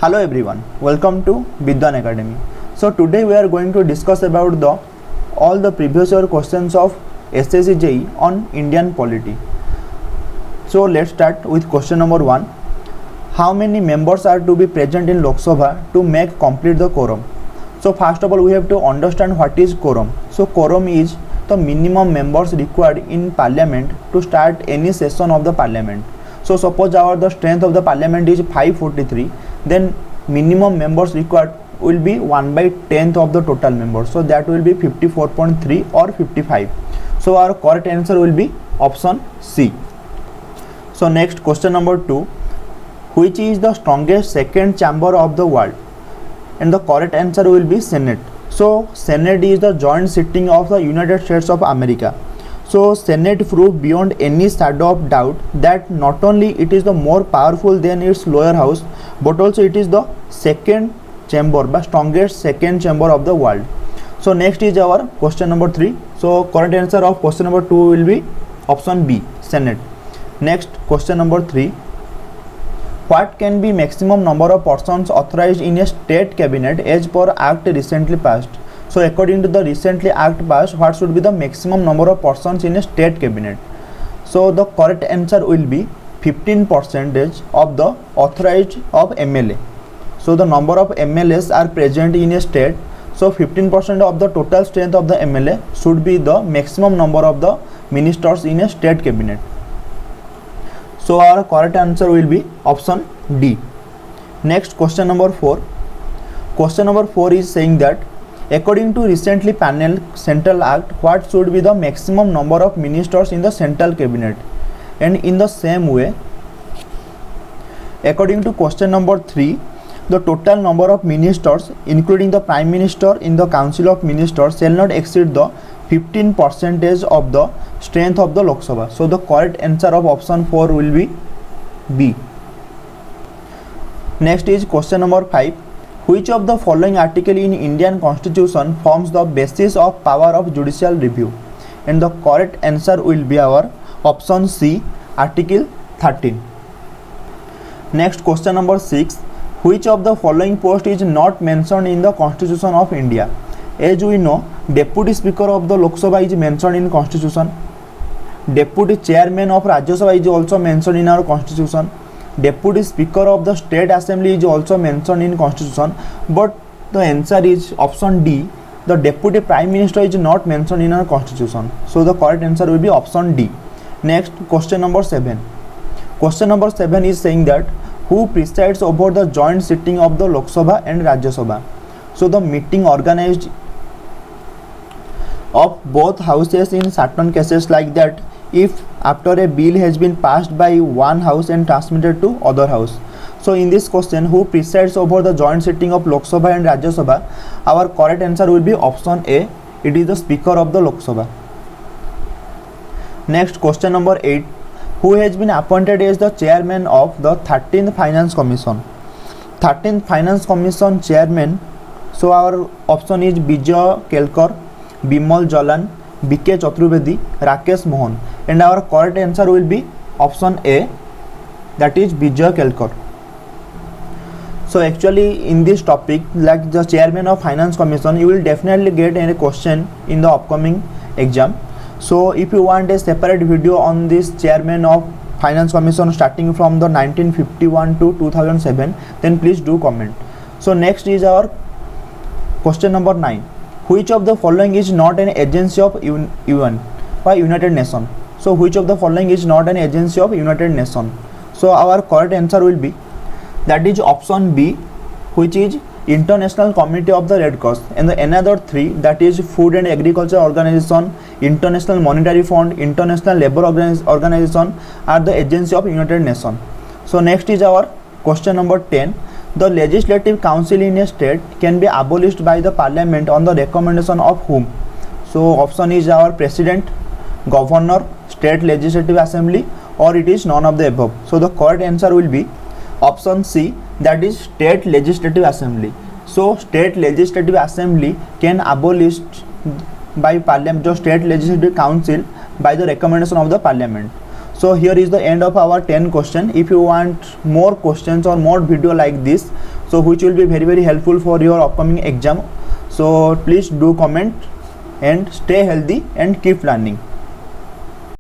Hello everyone, welcome to Vidyan Academy. So today we are going to discuss about all the previous year questions of SSC JEE on Indian polity. So let's start with question number 1. How many members are to be present in Lok Sabha to make complete the quorum? So first of all we have to understand what is quorum. So quorum is the minimum members required in parliament to start any session of the parliament. So suppose the strength of the parliament is 543, then minimum members required will be 1/10th of the total members. So that will be 54.3 or 55. So our correct answer will be option C. So next question number 2. Which is the strongest second chamber of the world? And the correct answer will be Senate. So Senate is the joint sitting of the United States of America. So Senate proved beyond any shadow of doubt that not only it is the more powerful than its lower house, but also it is the second chamber, but strongest second chamber of the world. So next is our question number 3. So correct answer of question number 2 will be option B, Senate. Next question number 3. What can be maximum number of persons authorized in a state cabinet as per act recently passed? So according to the recently act passed, what should be the maximum number of persons in a state cabinet? So the correct answer will be 15% of the authorized of MLA. So the number of MLAs are present in a state. So 15% of the total strength of the MLA should be the maximum number of the ministers in a state cabinet. So our correct answer will be option D. Next question number 4. Question number 4 is saying that according to recently panel Central Act, what should be the maximum number of ministers in the central cabinet? And in the same way, according to question number 3, the total number of ministers including the Prime Minister in the Council of Ministers shall not exceed the 15% of the strength of the Lok Sabha. So the correct answer of option 4 will be B. Next is question number 5. Which of the following article in Indian Constitution forms the basis of power of judicial review? And the correct answer will be our option C, Article 13. Next question number 6. Which of the following post is not mentioned in the Constitution of India? As we know, Deputy Speaker of the Lok Sabha is mentioned in Constitution. Deputy Chairman of Rajya Sabha is also mentioned in our Constitution. Deputy Speaker of the State Assembly is also mentioned in Constitution, but the answer is option D. The Deputy Prime Minister is not mentioned in our Constitution. So the correct answer will be option D. Next, question number 7. Question number 7 is saying that who presides over the joint sitting of the Lok Sabha and Rajya Sabha? So the meeting organized of both houses in certain cases like that, if after a bill has been passed by one house and transmitted to other house. So in this question, who presides over the joint sitting of Lok Sabha and Rajya Sabha? Our correct answer will be option A. It is the Speaker of the Lok Sabha. Next, question number 8. Who has been appointed as the chairman of the 13th Finance Commission? 13th Finance Commission chairman. So our option is Bijay Kelkar, Bimal Jalan, B.K. Chaturvedi, Rakesh Mohan, and our correct answer will be option A, that is Bijay Kelkar. So actually in this topic, like the chairman of Finance Commission, you will definitely get a question in the upcoming exam. So if you want a separate video on this chairman of Finance Commission starting from the 1951 to 2007, then please do comment. So next is our question number 9. Which of the following is not an agency of UN or United Nations? So which of the following is not an agency of United Nations? So our correct answer will be, that is option B, which is International Committee of the Red Cross, and the another 3, that is Food and Agriculture Organization, International Monetary Fund, International Labour Organization are the agency of United Nations. So next is our question number 10. The Legislative Council in a state can be abolished by the Parliament on the recommendation of whom? So option is our President, Governor, State Legislative Assembly, or it is none of the above. So the correct answer will be option C, that is State Legislative Assembly. So State Legislative Assembly can abolish by Parliament, the State Legislative Council by the recommendation of the Parliament. So here is the end of our 10 question. If you want more questions or more video like this, so which will be very helpful for your upcoming exam, so please do comment and stay healthy and keep learning.